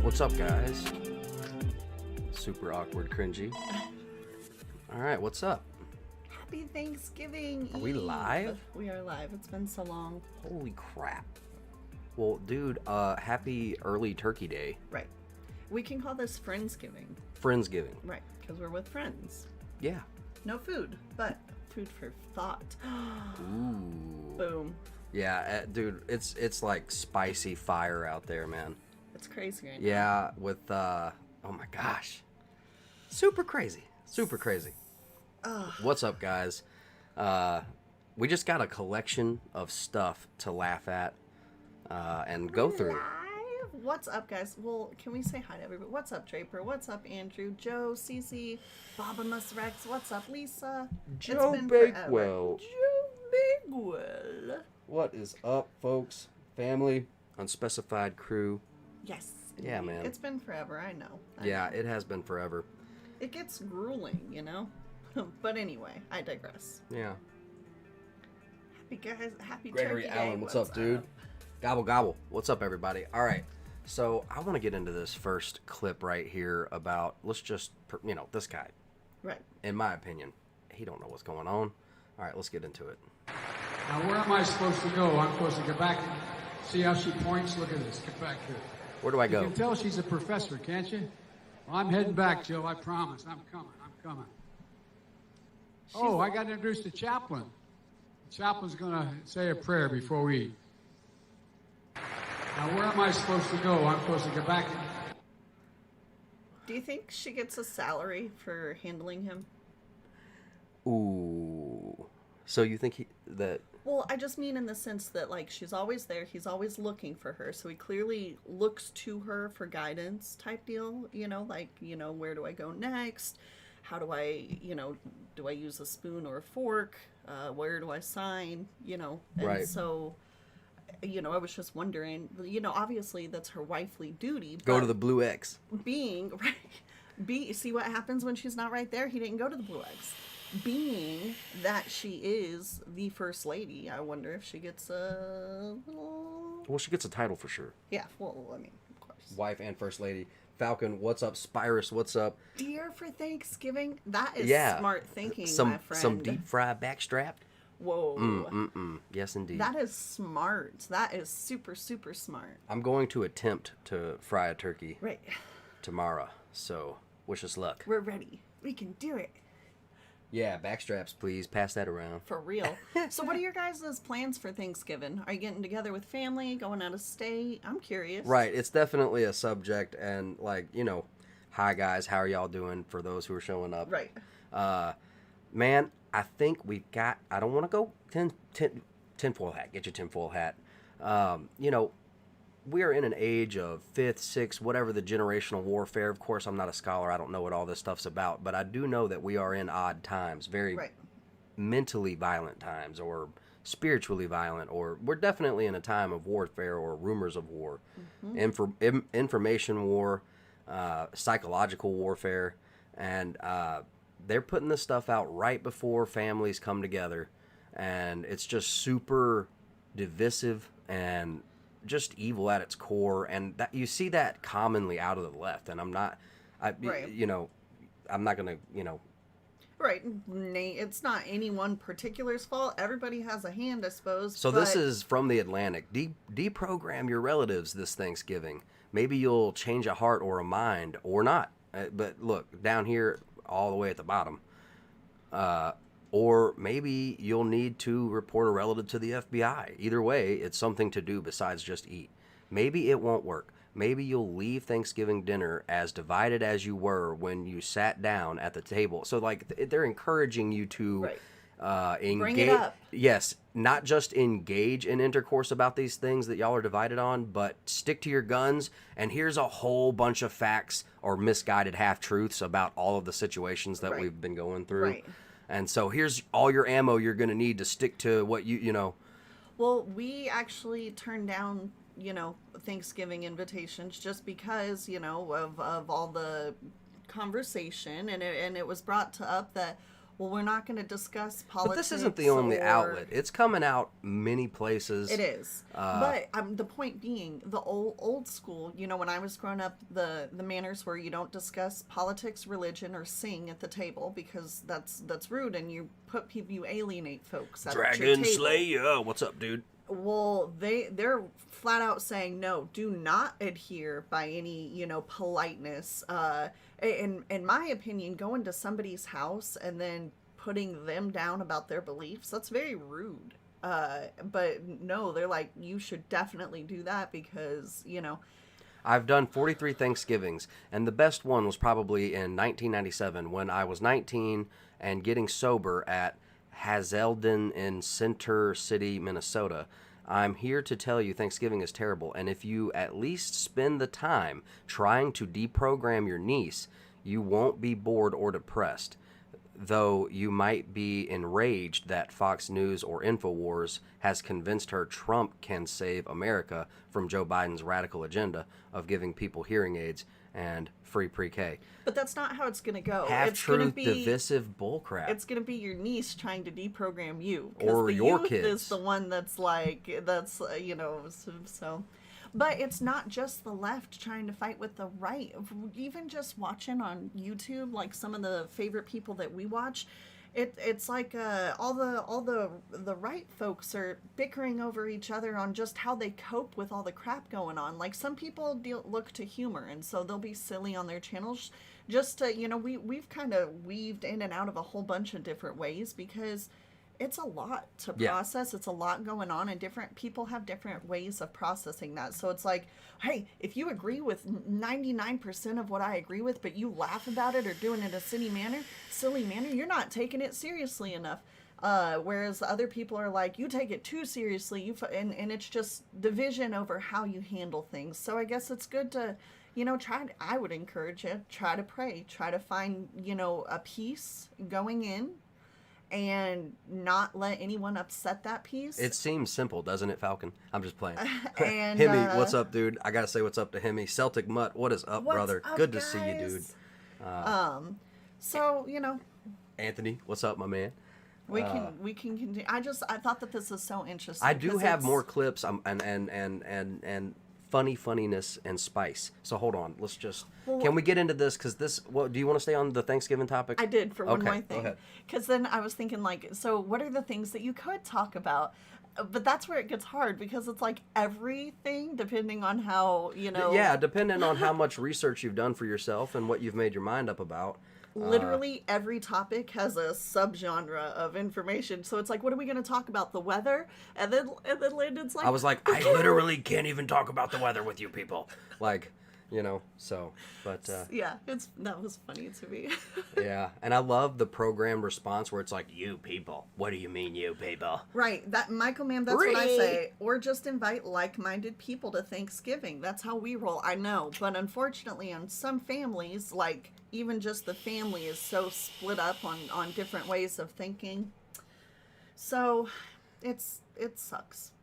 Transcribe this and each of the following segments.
What's up, guys? Super awkward, cringy. All right, what's up? Happy Thanksgiving Are we live? We are live. It's been so long. Holy crap. Well, dude, happy early Turkey Day. Right. We can call this Friendsgiving. Friendsgiving. Right, because we're with friends. Yeah. No food, but food for thought. Ooh. Boom. Yeah, dude, it's like spicy fire out there, man. It's crazy right now. Yeah, with, oh my gosh. Super crazy. Super crazy. Ugh. What's up, guys? We just got a collection of stuff to laugh at and go through. Live? What's up, guys? Well, can we say hi to everybody? What's up, Draper? What's up, Andrew? Joe, Cece, Baba Rex. What's up, Lisa? Joe it's been Bakewell. Joe Bakewell. What is up, folks? Family, Unspecified crew. Yes. Yeah, man. It's been forever, I know. Yeah, it has been forever. It gets grueling, you know? But anyway, I digress. Yeah. Happy guys, happy Gregory Turkey Allen, Day. what's up, dude? Gobble, gobble. What's up, everybody? All right. So I want to get into this first clip right here about, let's just, this guy. Right. In my opinion, he don't know what's going on. All right, let's get into it. Now, where am I supposed to go? I'm supposed to get back and see how she points? Look at this. Get back here. Where do I You go? can tell she's a professor, can't you? Well, I'm heading back, Joe. I promise. I'm coming. Oh, I got to introduce the chaplain. The chaplain's going to say a prayer before we eat. Now, where am I supposed to go? I'm supposed to get back. Do you think she gets a salary for handling him? Ooh. So you think that... Well, I just mean in the sense that, like, she's always there. He's always looking for her. So he clearly looks to her for guidance type deal. Where do I go next? How do I, do I use a spoon or a fork? Where do I sign? And Right. so, I was just wondering, obviously that's her wifely duty. Go but to the Blue X. See what happens when she's not right there? He didn't go to the Blue X. Being that she is the first lady, I wonder if she gets a little... Well, she gets a title for sure. Yeah, well, I mean, of course. Wife and first lady. Falcon, what's up? Spyrus, what's up? Dear for Thanksgiving? That is smart thinking, my friend. Some deep fried backstrap? Whoa. Yes, indeed. That is smart. That is super, super smart. I'm going to attempt to fry a turkey Right. tomorrow, so wish us luck. We're ready. We can do it. Yeah, backstraps, please. Pass that around. For real. So what are your guys' plans for Thanksgiving? Are you getting together with family, going out of state? I'm curious. Right, it's definitely a subject, and hi guys, how are y'all doing for those who are showing up? Right. Man, I think we've got, I don't want to go tinfoil hat, get your tinfoil hat. We are in an age of 5th, 6th, whatever the generational warfare. Of course, I'm not a scholar. I don't know what all this stuff's about. But I do know that we are in odd times, very mentally violent times, or spiritually violent, or we're definitely in a time of warfare or rumors of war. Mm-hmm. Information war, psychological warfare. And they're putting this stuff out right before families come together. And it's just super divisive and just evil at its core, and that you see that commonly out of the left. And I'm not gonna Right. It's not any one particular's fault. Everybody has a hand, I suppose. So this is from the Atlantic. Deprogram your relatives this Thanksgiving. Maybe you'll change a heart or a mind, or not. But look, down here all the way at the bottom, or maybe you'll need to report a relative to the FBI. Either way, it's something to do besides just eat. Maybe it won't work. Maybe you'll leave Thanksgiving dinner as divided as you were when you sat down at the table. So, they're encouraging you to engage. Bring it up. Yes, not just engage in intercourse about these things that y'all are divided on, but stick to your guns. And here's a whole bunch of facts or misguided half-truths about all of the situations that we've been going through. Right. And so here's all your ammo you're going to need to stick to what you know. Well, we actually turned down, Thanksgiving invitations just because, of all the conversation. And it was brought up that, well, we're not going to discuss politics. But this isn't the only outlet. It's coming out many places. It is. But the point being, the old school, you know, when I was growing up, the manners where you don't discuss politics, religion, or sing at the table because that's rude, and you put people, you alienate folks at your Dragon table. Slayer, what's up, dude? Well, they're flat out saying no, do not adhere by any, you know, politeness. In my opinion, going to somebody's house and then putting them down about their beliefs, that's very rude. But no, they're like, you should definitely do that because, you know. I've done 43 Thanksgivings, and the best one was probably in 1997 when I was 19 and getting sober at Hazelden in Center City, Minnesota. I'm here to tell you Thanksgiving is terrible, and if you at least spend the time trying to deprogram your niece, you won't be bored or depressed. Though you might be enraged that Fox News or InfoWars has convinced her Trump can save America from Joe Biden's radical agenda of giving people hearing aids and free pre-K. But that's not how it's going to go. Half-truth, divisive bullcrap. It's going to be your niece trying to deprogram you. Or the your youth kids. is the one that's like, you know, so. But it's not just the left trying to fight with the right. Even just watching on YouTube, like some of the favorite people that we watch, it's like all the right folks are bickering over each other on just how they cope with all the crap going on. Like some people look to humor, and so they'll be silly on their channels. Just to, you know, we've kind of weaved in and out of a whole bunch of different ways because it's a lot to process. It's a lot going on, and different people have different ways of processing that. So it's like, hey, if you agree with 99% of what I agree with, but you laugh about it or do it in a silly manner, you're not taking it seriously enough. Whereas other people are like, you take it too seriously, and it's just division over how you handle things. So I guess it's good to, you know, I would encourage you, try to pray, try to find, you know, a peace going in, and not let anyone upset that peace. It seems simple, doesn't it, Falcon? I'm just playing. And Hemi, what's up, dude? I gotta say what's up to Hemi. Celtic Mutt, what is up, brother? Up, Good to guys? see you, dude. So, you know, Anthony, what's up, my man? we can continue. I thought that this is so interesting. I do have more clips and funniness and spice. So hold on, let's just. Can we get into this? Because this. What do you want to stay on the Thanksgiving topic? I did for one Okay, more thing. Because then I was thinking, like, so what are the things that you could talk about? But that's where it gets hard because it's like everything, depending on how, you know. Yeah, depending on how much research you've done for yourself and what you've made your mind up about. Literally every topic has a subgenre of information. So it's like, what are we going to talk about? The weather? And then Landon's like, I was like, I literally can't even talk about the weather with you people. Like, you know, so, but. Yeah, that was funny to me. Yeah, and I love the program response where it's like, you people. What do you mean, you people? Right, that Michael, ma'am, that's what I say. Or just invite like-minded people to Thanksgiving. That's how we roll. I know, but unfortunately, on some families, like even just the family is so split up on different ways of thinking. So, it sucks.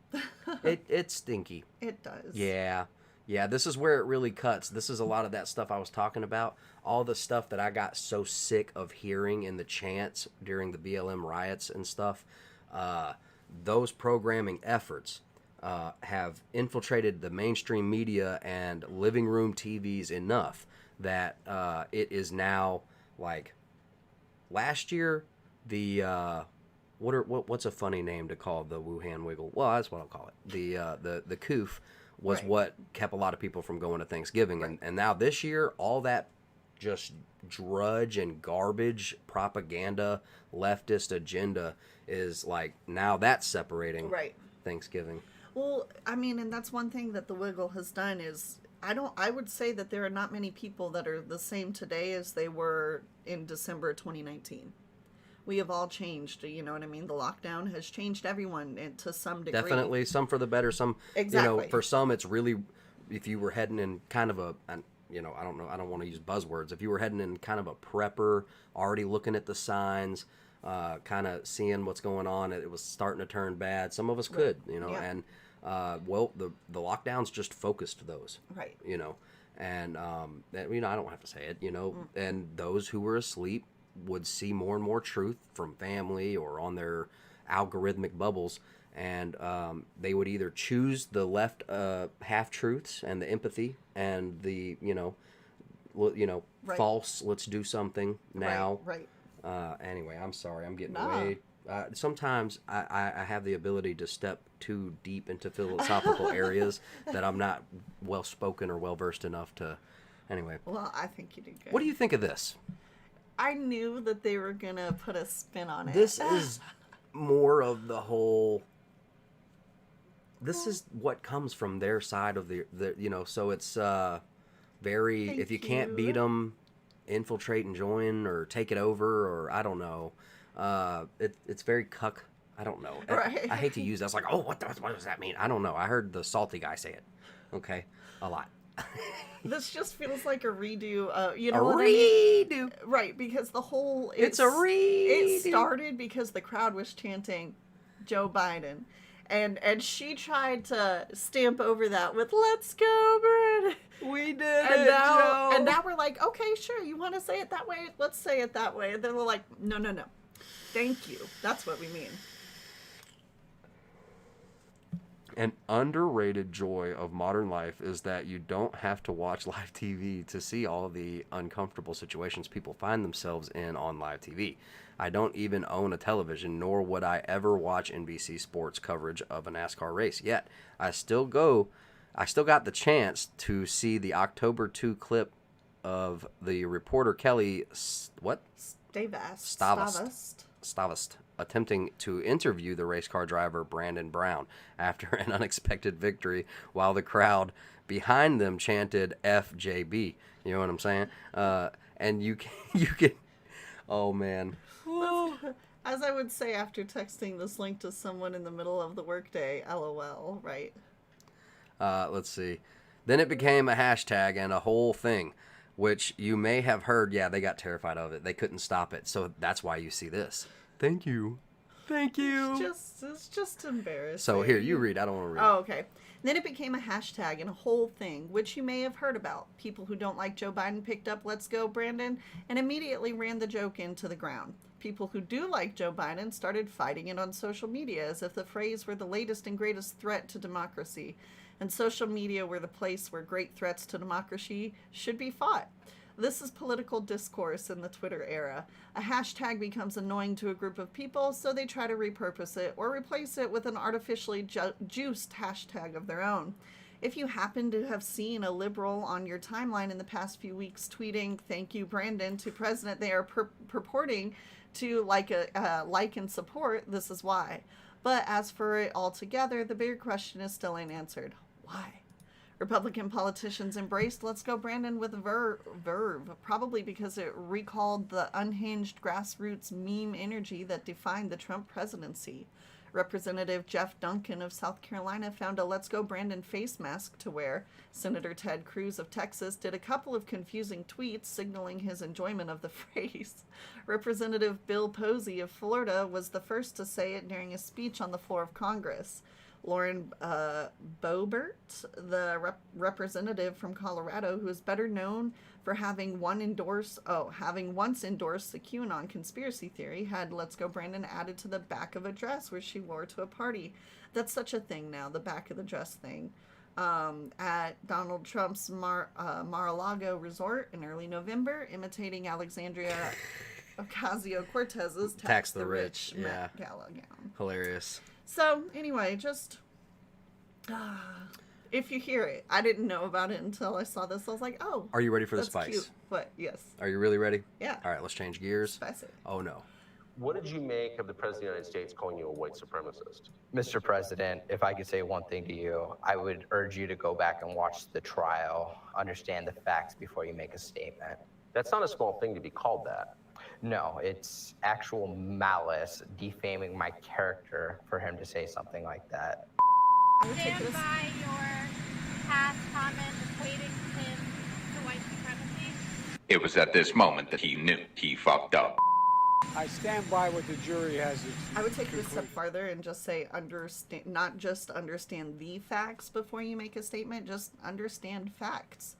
It's stinky. It does. Yeah, this is where it really cuts. This is a lot of that stuff I was talking about. All the stuff that I got so sick of hearing in the chants during the BLM riots and stuff. Those programming efforts have infiltrated the mainstream media and living room TVs enough that it is now, like, last year, the what's a funny name to call the Wuhan Wiggle? Well, that's what I'll call it. The Koof was what kept a lot of people from going to Thanksgiving. And now this year, all that just drudge and garbage propaganda, leftist agenda is like, now that's separating Thanksgiving. Well, I mean, and that's one thing that the Wiggle has done is, I would say that there are not many people that are the same today as they were in December 2019. We have all changed, you know what I mean? The lockdown has changed everyone to some degree. Definitely, some for the better, some, exactly. You know, for some it's really, if you were heading in kind of you know, I don't want to use buzzwords. If you were heading in kind of a prepper, already looking at the signs, kind of seeing what's going on, it was starting to turn bad. Some of us could, you know, and, well, the lockdowns just focused those. Right. You know, and, you know, I don't have to say it, you know, and those who were asleep would see more and more truth from family or on their algorithmic bubbles, and they would either choose the left half truths and the empathy and the Right. false. Let's do something now. Right. Anyway, I'm sorry. I'm getting Nah. way. Sometimes I have the ability to step too deep into philosophical areas that I'm not well spoken or well versed enough to. Anyway, Well, I think you did good. what do you think of this? I knew that they were gonna put a spin on it. This is more of the whole. This is what comes from their side of the so it's very, Thank if you can't you. beat them, infiltrate and join or take it over, or I don't know. It's very cuck. I don't know. Right. I hate to use that. It's like, oh, what does that mean? I don't know. I heard the salty guy say it. Okay, a lot. This just feels like a redo. You A know what I mean? redo. Right, because the whole It's a redo. It started because the crowd was chanting Joe Biden, and she tried to stamp over that with "Let's go, Brandon." We did And it, Joe. now we're like, okay, sure, you want to say it that way? Let's say it that way. And then we're like, no, thank you. That's what we mean. An underrated joy of modern life is that you don't have to watch live TV to see all the uncomfortable situations people find themselves in on live TV. I don't even own a television, nor would I ever watch NBC Sports coverage of a NASCAR race. Yet, I still got the chance to see the October 2 clip of the reporter Kelly Stavast attempting to interview the race car driver Brandon Brown after an unexpected victory, while the crowd behind them chanted FJB. You know what I'm saying? And you can, oh man. As I would say after texting this link to someone in the middle of the workday, LOL, right? Let's see. Then it became a hashtag and a whole thing, which you may have heard. Yeah, they got terrified of it. They couldn't stop it. So that's why you see this. Thank you. Thank you. It's just embarrassing. So here, you read. I don't want to read. Oh, okay. Then it became a hashtag and a whole thing, which you may have heard about. People who don't like Joe Biden picked up "Let's go, Brandon," and immediately ran the joke into the ground. People who do like Joe Biden started fighting it on social media as if the phrase were the latest and greatest threat to democracy. And social media were the place where great threats to democracy should be fought. This is political discourse in the Twitter era. A hashtag becomes annoying to a group of people, so they try to repurpose it or replace it with an artificially juiced hashtag of their own. If you happen to have seen a liberal on your timeline in the past few weeks tweeting "Thank you, Brandon" to president they are purporting to like and support, this is why. But as for it altogether, the bigger question is still unanswered. Why? Republican politicians embraced "Let's go, Brandon" with verve, probably because it recalled the unhinged grassroots meme energy that defined the Trump presidency. Representative Jeff Duncan of South Carolina found a "Let's go, Brandon" face mask to wear. Senator Ted Cruz of Texas did a couple of confusing tweets signaling his enjoyment of the phrase. Representative Bill Posey of Florida was the first to say it during a speech on the floor of Congress. Lauren Boebert, the representative from Colorado, who is better known for having once endorsed the QAnon conspiracy theory, had "Let's go, Brandon" added to the back of a dress where she wore to a party. That's such a thing now, the back of the dress thing. At Donald Trump's Mar-a-Lago resort in early November, imitating Alexandria Ocasio-Cortez's Tax the Rich Met Gala gown. Hilarious. So, anyway, just, if you hear it, I didn't know about it until I saw this. I was like, oh. Are you ready for the that's spice? Cute. What? Yes. Are you really ready? Yeah. All right, let's change gears. Spice it. Oh, no. What did you make of the President of the United States calling you a white supremacist? Mr. President, if I could say one thing to you, I would urge you to go back and watch the trial, understand the facts before you make a statement. That's not a small thing to be called that. No, it's actual malice, defaming my character for him to say something like that. I would take Stand this. by your past comment equating him to white supremacy? It was at this moment that he knew he fucked up. I stand by what the jury has. I would take it a step farther and just say understand, not just understand the facts before you make a statement, just understand facts.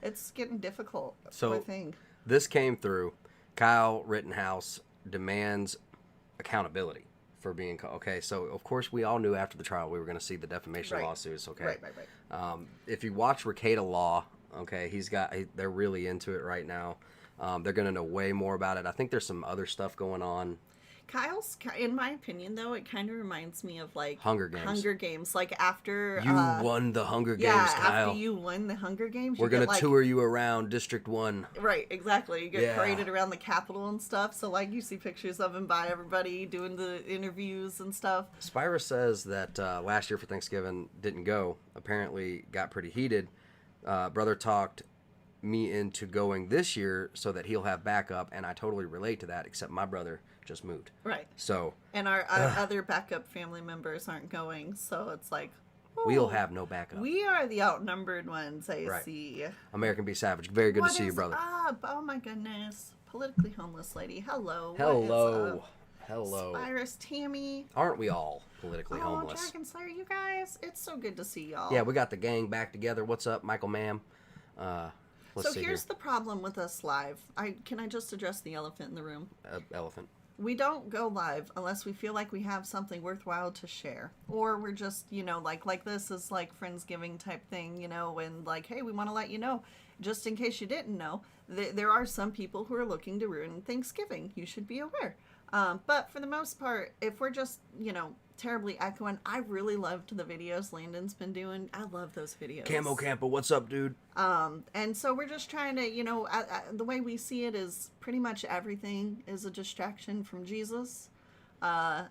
It's getting difficult. So I think. this came through, Kyle Rittenhouse demands accountability for being okay. So of course we all knew after the trial we were going to see the defamation lawsuits. Okay, Right. If you watch Rekieta Law, okay, they're really into it right now. They're going to know way more about it. I think there's some other stuff going on. Kyle's, in my opinion, though, it kind of reminds me of like Hunger Games. Like after You won the Hunger Games, Kyle. after you won the Hunger Games, We're going to tour you around District 1. Right, exactly. You get paraded around the Capitol and stuff. So, like, you see pictures of him by everybody doing the interviews and stuff. Spira says that last year for Thanksgiving didn't go. Apparently got pretty heated. Brother talked me into going this year so that he'll have backup, and I totally relate to that, except my brother just moved. Right. So. And our other backup family members aren't going, so it's like. We'll have no backup. We are the outnumbered ones, I see. American Be Savage. Very good to see you, brother. Oh my goodness. Politically homeless lady. Hello. Hello. Spyrus, Tammy. Aren't we all politically homeless? Dragon Slayer, you guys. It's so good to see y'all. Yeah, we got the gang back together. What's up, Michael Mam? So here's the problem with us live. Can I just address the elephant in the room? Elephant. We don't go live unless we feel like we have something worthwhile to share. Or we're just, like this is like Friendsgiving type thing, and like, hey, we want to let you know, just in case you didn't know, there are some people who are looking to ruin Thanksgiving. You should be aware. But for the most part, if we're just, terribly echoing, I really loved the videos Landon's been doing. I love those videos. Camo Campa, what's up, dude? And so we're just trying to, the way we see it is pretty much everything is a distraction from Jesus. But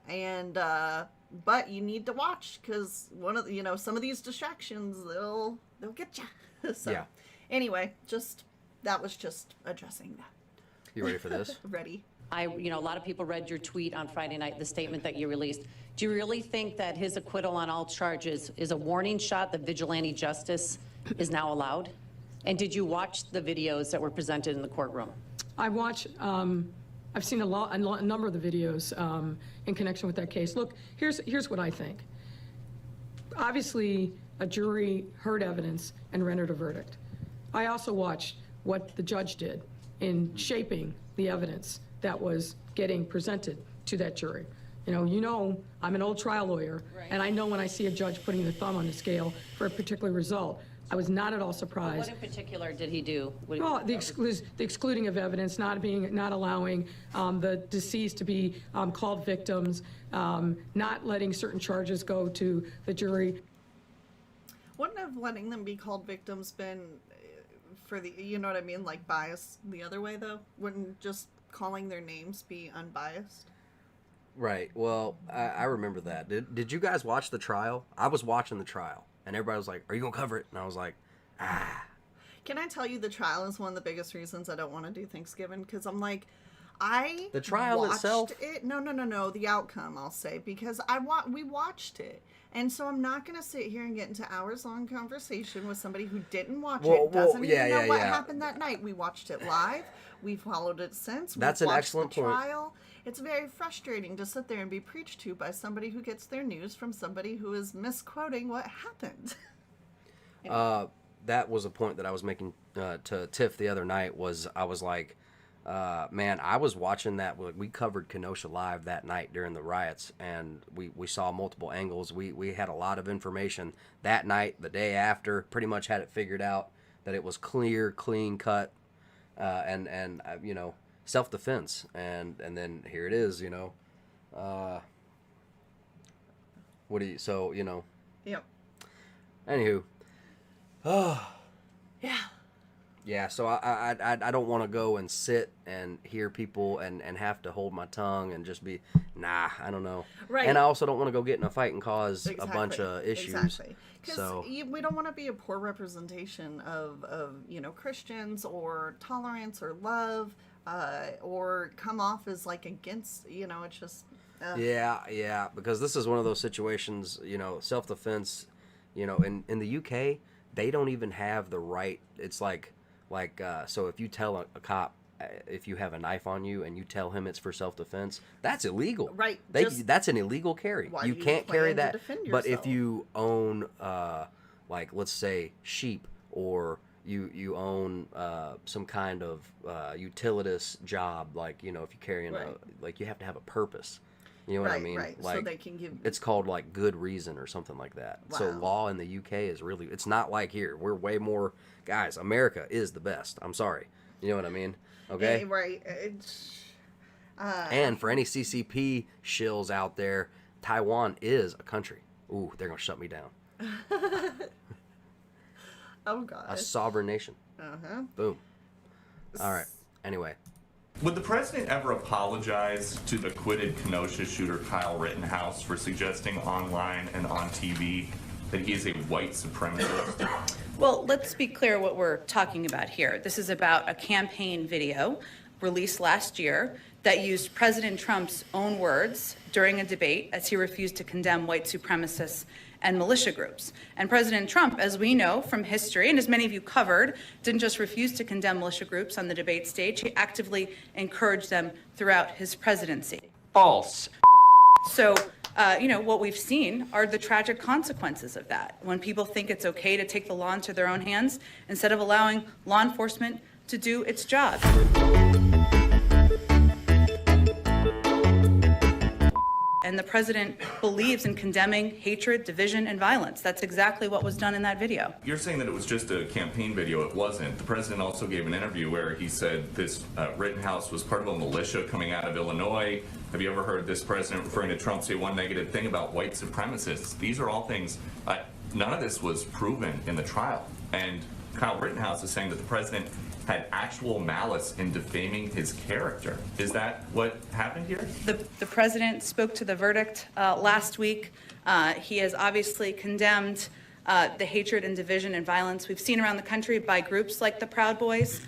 you need to watch because some of these distractions, they'll get you. So anyway, that was just addressing that. You ready for this? Ready. A lot of people read your tweet on Friday night, the statement that you released. Do you really think that his acquittal on all charges is a warning shot that vigilante justice is now allowed? And did you watch the videos that were presented in the courtroom? I watched, I've seen a number of the videos in connection with that case. Look, here's what I think. Obviously, a jury heard evidence and rendered a verdict. I also watched what the judge did in shaping the evidence that was getting presented to that jury. I'm an old trial lawyer, and I know when I see a judge putting the thumb on the scale for a particular result, I was not at all surprised. What in particular did he do? Well, the excluding of evidence, not allowing the deceased to be called victims, not letting certain charges go to the jury. Wouldn't have letting them be called victims been for the, like bias the other way though? Wouldn't just calling their names be unbiased? Right. Well, I remember that. Did you guys watch the trial? I was watching the trial, and everybody was like, "Are you gonna cover it?" And I was like, "Ah." Can I tell you the trial is one of the biggest reasons I don't want to do Thanksgiving? Because I'm like, the trial itself. No, the outcome, I'll say, because we watched it. And so I'm not going to sit here and get into hours-long conversation with somebody who didn't watch it, doesn't even know what happened that night. We watched it live. We followed it since. That's an excellent point. Trial. It's very frustrating to sit there and be preached to by somebody who gets their news from somebody who is misquoting what happened. That was a point that I was making to Tiff the other night. I was like, man, I was watching that. We covered Kenosha live that night during the riots, and we saw multiple angles. We had a lot of information that night. The day after, pretty much had it figured out that it was clean cut, and self-defense. And then here it is, Yep. Anywho. Yeah. Yeah, so I don't want to go and sit and hear people and have to hold my tongue and just be, I don't know. Right. And I also don't want to go get in a fight and cause a bunch of issues. Exactly. Because so, we don't want to be a poor representation of Christians or tolerance or love or come off as like against, it's just. Yeah, because this is one of those situations, self-defense, in the UK, they don't even have the right. It's like so if you tell a cop if you have a knife on you and you tell him it's for self-defense, that's illegal. Right. That's an illegal carry. You can't carry that. But if you own, let's say sheep or you own some kind of utilitous job, like, you know, if you're carrying like you have to have a purpose. You know what I mean? Right. Like, So they can give. it's called like good reason or something like that. Wow. So law in the UK is really, it's not like here. We're way more, guys. America is the best. I'm sorry. You know what I mean? Okay. Right. And for any CCP shills out there, Taiwan is a country. Ooh, they're gonna shut me down. Oh God. A sovereign nation. Boom. All right. Anyway. Would the president ever apologize to the acquitted Kenosha shooter Kyle Rittenhouse for suggesting online and on TV that he is a white supremacist? Well, let's be clear what we're talking about here. This is about a campaign video released last year that used President Trump's own words during a debate as he refused to condemn white supremacists and militia groups. And President Trump, as we know from history, and as many of you covered, didn't just refuse to condemn militia groups on the debate stage, he actively encouraged them throughout his presidency. False. So, you know, what we've seen are the tragic consequences of that. When people think it's okay to take the law into their own hands instead of allowing law enforcement to do its job. And the president believes in condemning hatred, division, and violence. That's exactly what was done in that video. You're saying that it was just a campaign video. It wasn't. The president also gave an interview where he said this Rittenhouse was part of a militia coming out of Illinois. Have you ever heard this president referring to Trump say one negative thing about white supremacists? These are all things, none of this was proven in the trial. And Kyle Rittenhouse is saying that the president had actual malice in defaming his character. Is that what happened here? The president spoke to the verdict last week. He has obviously condemned the hatred and division and violence we've seen around the country by groups like the Proud Boys.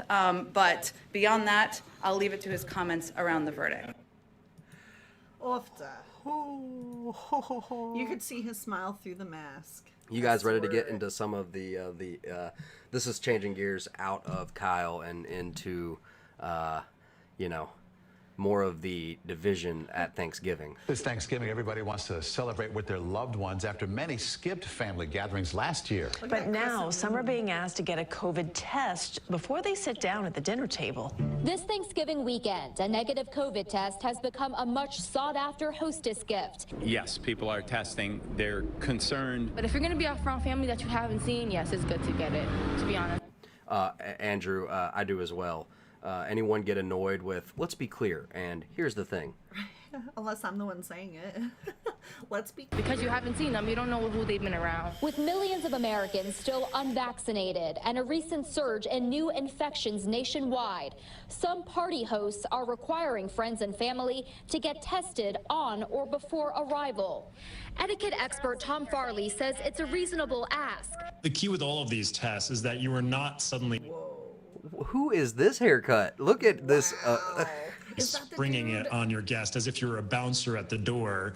But beyond that, I'll leave it to his comments around the verdict. You could see his smile through the mask. You guys ready to get into some of the this is changing gears out of Kyle and into, you know, more of the division at Thanksgiving. This Thanksgiving, everybody wants to celebrate with their loved ones after many skipped family gatherings last year. But now some are being asked to get a COVID test before they sit down at the dinner table. This Thanksgiving weekend, a negative COVID test has become a much sought-after hostess gift. Yes, people are testing. They're concerned. But if you're going to be around family that you haven't seen, yes, it's good to get it, to be honest. Andrew, I do as well. Anyone get annoyed with, let's be clear, and here's the thing. Unless I'm the one saying it. Let's be clear. Because you haven't seen them, you don't know who they've been around. With millions of Americans still unvaccinated and a recent surge in new infections nationwide, some party hosts are requiring friends and family to get tested on or before arrival. Etiquette expert Tom Farley says it's a reasonable ask. The key with all of these tests is that you are not suddenly... Who is this haircut? Look at this. Springing it on your guest as if you're a bouncer at the door,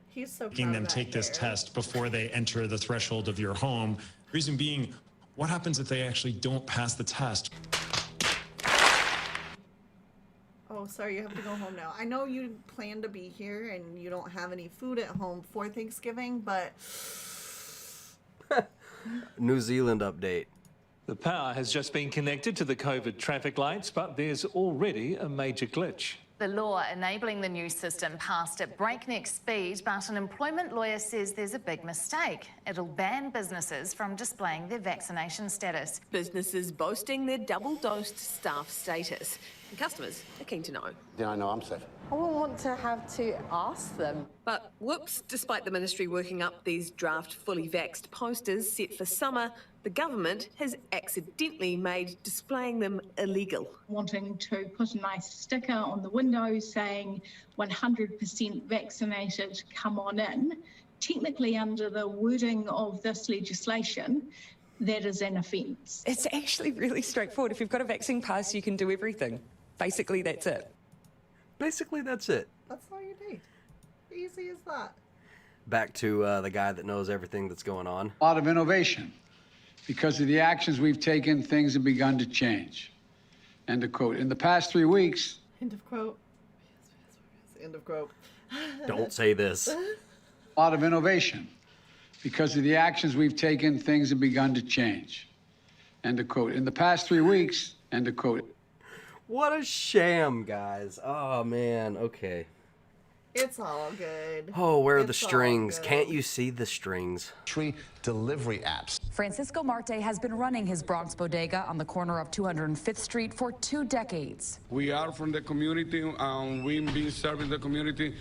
He's so making them take this test before they enter the threshold of your home. Reason being, what happens if they actually don't pass the test? Oh, sorry, you have to go home now. I know you plan to be here and you don't have any food at home for Thanksgiving, but... New Zealand update. The power has just been connected to the COVID traffic lights, but there's already a major glitch. The law enabling the new system passed at breakneck speed, but an employment lawyer says there's a big mistake. It'll ban businesses from displaying their vaccination status. Businesses boasting their double-dosed staff status. And customers are keen to know. Yeah, I know I'm safe. I wouldn't want to have to ask them. But whoops, despite the ministry working up these draft fully vaxxed posters set for summer, the government has accidentally made displaying them illegal. Wanting to put a nice sticker on the window saying 100% vaccinated, come on in. Technically, under the wording of this legislation, that is an offence. It's actually really straightforward. If you've got a vaccine pass, you can do everything. Basically, that's it. Basically, that's it. That's all you need. Easy as that. Back to the guy that knows everything that's going on. A lot of innovation. Because of the actions we've taken, things have begun to change. End of quote. In the past 3 weeks... End of quote. End of quote. Don't say this. A lot of innovation. Because of the actions we've taken, things have begun to change. End of quote. In the past 3 weeks, end of quote. What a sham, guys. Oh, man. Okay. It's all good. Oh, where are the It's all strings? good. Can't you see the strings? Delivery apps. Francisco Marte has been running his Bronx bodega on the corner of 205th Street for 2 decades. We are from the community, we've been serving the community.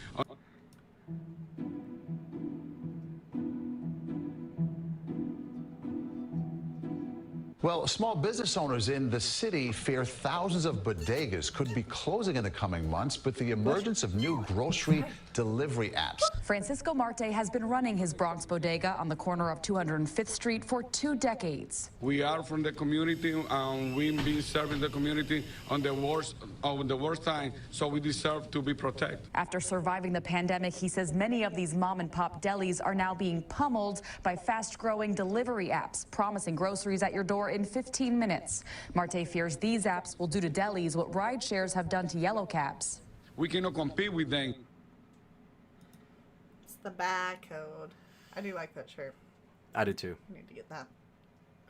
Well, small business owners in the city fear thousands of bodegas could be closing in the coming months with the emergence of new grocery delivery apps. Francisco Marte has been running his Bronx bodega on the corner of 205th Street for 2 decades. We are from the community, we've been serving the community on the worst time, so we deserve to be protected. After surviving the pandemic, he says many of these mom and pop delis are now being pummeled by fast-growing delivery apps, promising groceries at your door in 15 minutes. Marte fears these apps will do to delis what ride shares have done to yellow cabs. We cannot compete with them. It's the bad code. I do like that shirt. I do too. I need to get that.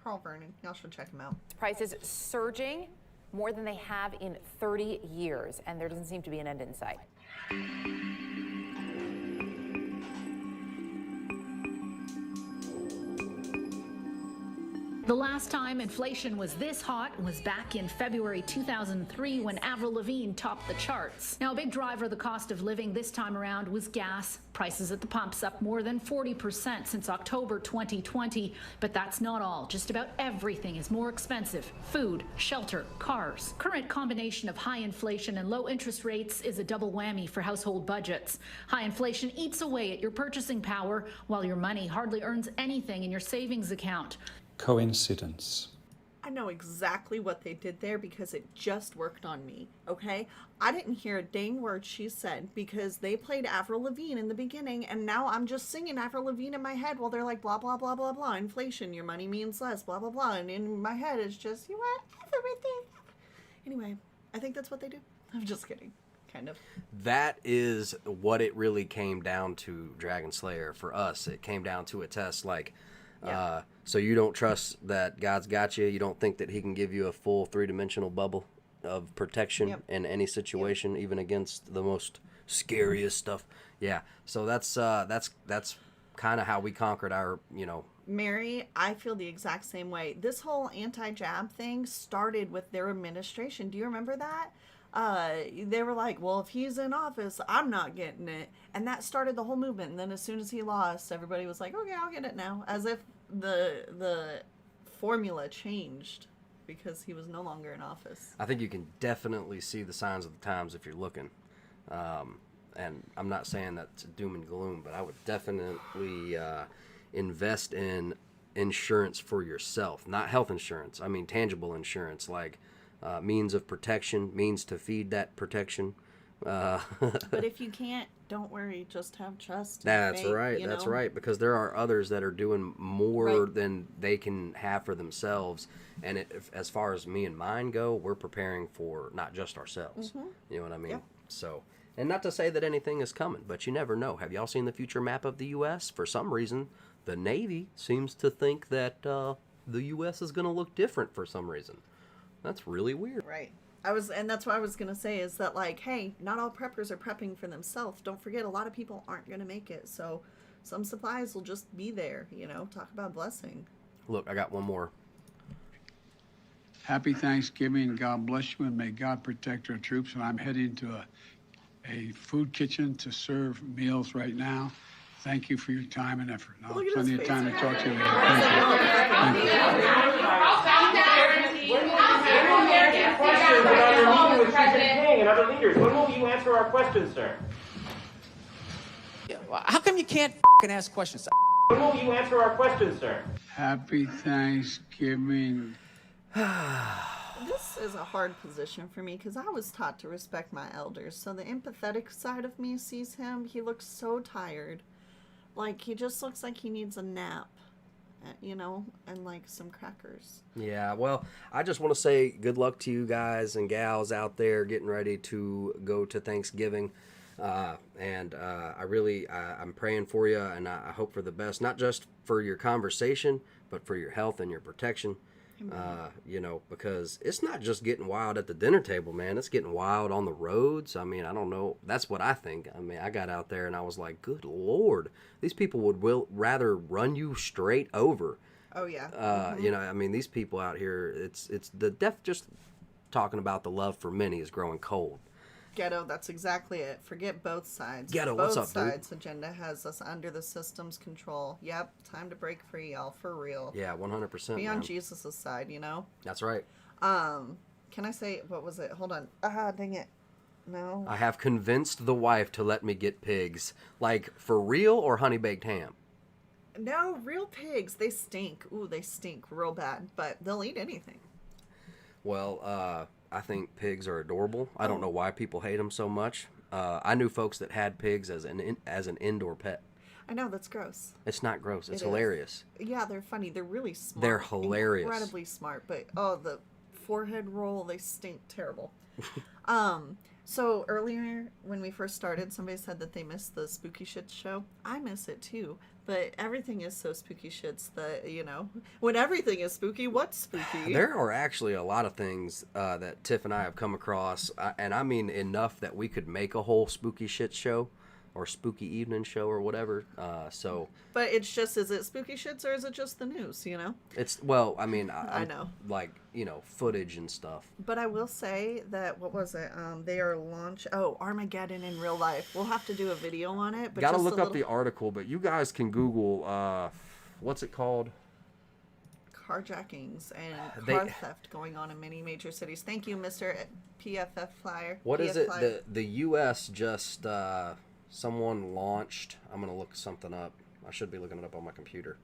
Carl Vernon. Y'all should check him out. Prices surging more than they have in 30 years, and there doesn't seem to be an end in sight. The last time inflation was this hot was back in February 2003 when Avril Lavigne topped the charts. Now, a big driver of the cost of living this time around was gas. Prices at the pumps up more than 40% since October 2020. But that's not all. Just about everything is more expensive. Food, shelter, cars. Current combination of high inflation and low interest rates is a double whammy for household budgets. High inflation eats away at your purchasing power, while your money hardly earns anything in your savings account. Coincidence. I know exactly what they did there because it just worked on me, okay? I didn't hear a dang word she said because they played Avril Lavigne in the beginning, and now I'm just singing Avril Lavigne in my head while they're like, blah, blah, blah, blah, blah, inflation, your money means less, blah, blah, blah, and in my head it's just, you want everything. Anyway, I think that's what they do. I'm just kidding, kind of. That is what it really came down to, Dragon Slayer. For us, it came down to a test like, Yeah. So you don't trust that God's got you. You don't think that he can give you a full 3-dimensional bubble of protection in any situation, even against the most scariest stuff. Yeah. So that's kind of how we conquered our, Mary, I feel the exact same way. This whole anti-jab thing started with their administration. Do you remember that? They were like, well, if he's in office, I'm not getting it. And that started the whole movement. And then as soon as he lost, everybody was like, okay, I'll get it now. As if the formula changed because he was no longer in office. I think you can definitely see the signs of the times if you're looking. And I'm not saying that's doom and gloom, but I would definitely invest in insurance for yourself. Not health insurance. I mean tangible insurance, like means of protection, means to feed that protection. But if you can't, don't worry. Just have trust. That's faith, right. That's right. Because there are others that are doing more than they can have for themselves. And as far as me and mine go, we're preparing for not just ourselves. Mhm. You know what I mean? Yep. So, and not to say that anything is coming, but you never know. Have y'all seen the future map of the U.S.? For some reason, the Navy seems to think that the U.S. is going to look different for some reason. That's really weird. Right. And that's what I was going to say is that, like, hey, not all preppers are prepping for themselves. Don't forget, a lot of people aren't going to make it. So some supplies will just be there, talk about blessing. Look, I got one more. Happy Thanksgiving. God bless you, and may God protect our troops. And I'm heading to a food kitchen to serve meals right now. Thank you for your time and effort. I'll have plenty of time to talk to you later. Thank you. And other leaders. When will you answer our questions, sir? How come you can't ask questions? When will you answer our questions, sir? Happy Thanksgiving. This is a hard position for me because I was taught to respect my elders. So the empathetic side of me sees him. He looks so tired. Like, he just looks like he needs a nap, and like some crackers. Yeah, well, I just want to say good luck to you guys and gals out there getting ready to go to Thanksgiving. I'm praying for you, and I hope for the best, not just for your conversation, but for your health and your protection. You know, because it's not just getting wild at the dinner table, man. It's getting wild on the roads. I mean, I don't know. That's what I think. I mean, I got out there and I was like, good Lord, these people would rather run you straight over. Oh, yeah. You know, I mean, these people out here, it's the death, just talking about the love for many is growing cold. Ghetto, that's exactly it. Forget both sides. Ghetto, both what's up, dude? sides' agenda has us under the system's control. Yep, time to break free, y'all, for real. Yeah, 100%. Be on man. Jesus' side, you know? That's right. Can I say, what was it? Hold on. Dang it. No. I have convinced the wife to let me get pigs. Like, for real or honey baked ham? No, real pigs. They stink. Ooh, they stink real bad, but they'll eat anything. Well, I think pigs are adorable. I don't know why people hate them so much. I knew folks that had pigs as an indoor pet. I know, that's gross. It's not gross. It's It hilarious. is. Yeah, they're funny. They're really smart. They're hilarious. Incredibly smart. But, the forehead roll, they stink terrible. So earlier when we first started, somebody said that they missed the Spooky Shits show. I miss it too. But everything is so spooky shits that, you know, when everything is spooky, what's spooky? There are actually a lot of things that Tiff and I have come across, and I mean enough that we could make a whole spooky shit show or spooky evening show or whatever. But it's just, is it spooky shits or is it just the news, you know? It's, well, I mean, I know. Like, you know, footage and stuff. But I will say that, what was it? They are Armageddon in real life. We'll have to do a video on it. But Gotta look up the article, but you guys can Google, what's it called? Carjackings and car theft going on in many major cities. Thank you, Mr. PFF Flyer. What is it? The U.S. just, someone launched, I'm going to look something up. I should be looking it up on my computer.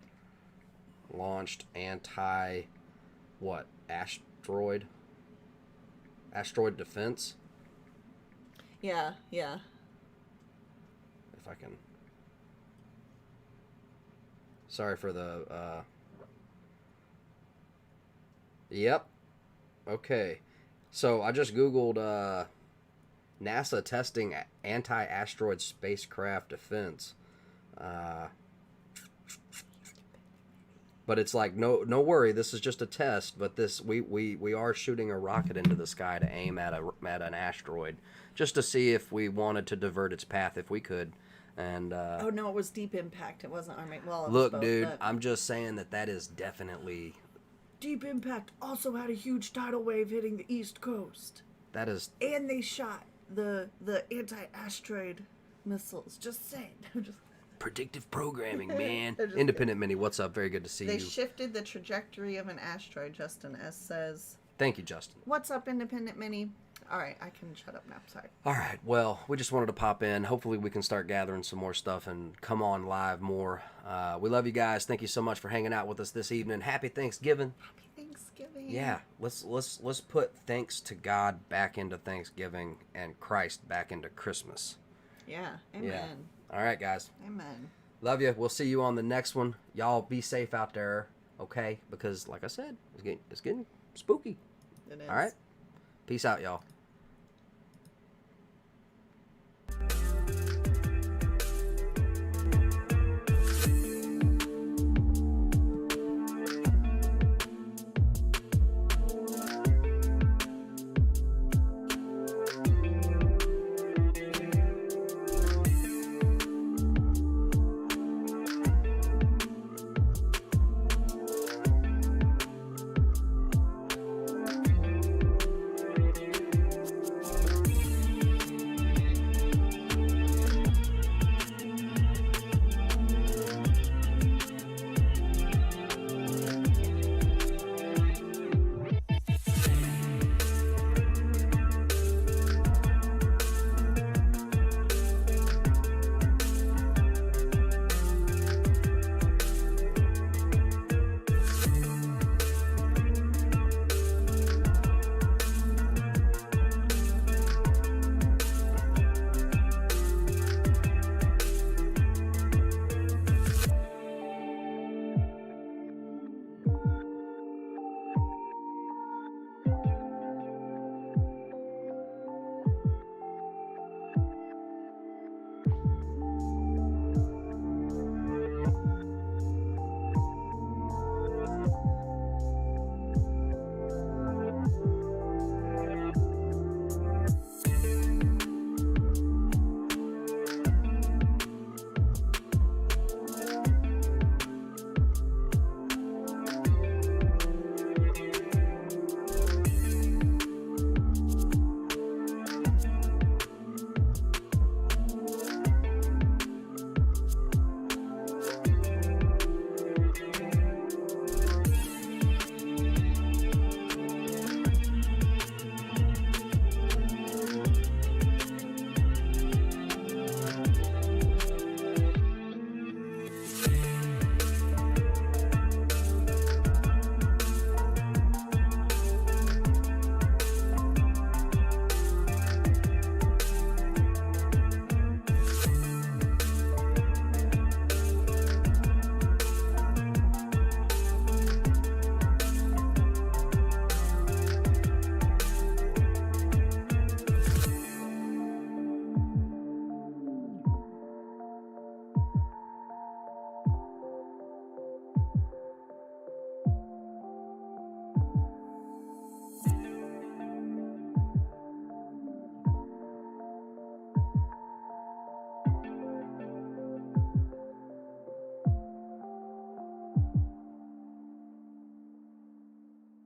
Launched asteroid defense. Yeah. If I can. Sorry for the, Yep. Okay. So I just Googled, NASA testing anti-asteroid spacecraft defense. But it's like, no worry, this is just a test, but we are shooting a rocket into the sky to aim at an asteroid, just to see if we wanted to divert its path if we could. And oh no, it was Deep Impact. It wasn't Armageddon. Well, look, both, dude, but I'm just saying that is definitely. Deep Impact also had a huge tidal wave hitting the East Coast. That is. And they shot the anti-asteroid missiles. Just saying. Predictive programming, man. Independent Mini, what's up? Very good to see you. They shifted the trajectory of an asteroid, Justin S. says. Thank you, Justin. What's up, Independent Mini? All right, I can shut up now. Sorry. All right, well, we just wanted to pop in. Hopefully we can start gathering some more stuff and come on live more. We love you guys. Thank you so much for hanging out with us this evening. Happy Thanksgiving. Happy Thanksgiving. Yeah, let's put thanks to God back into Thanksgiving and Christ back into Christmas. Yeah, amen. Yeah. All right, guys. Amen. Love you. We'll see you on the next one. Y'all be safe out there, okay? Because, like I said, it's getting spooky. It is. All right? Peace out, y'all.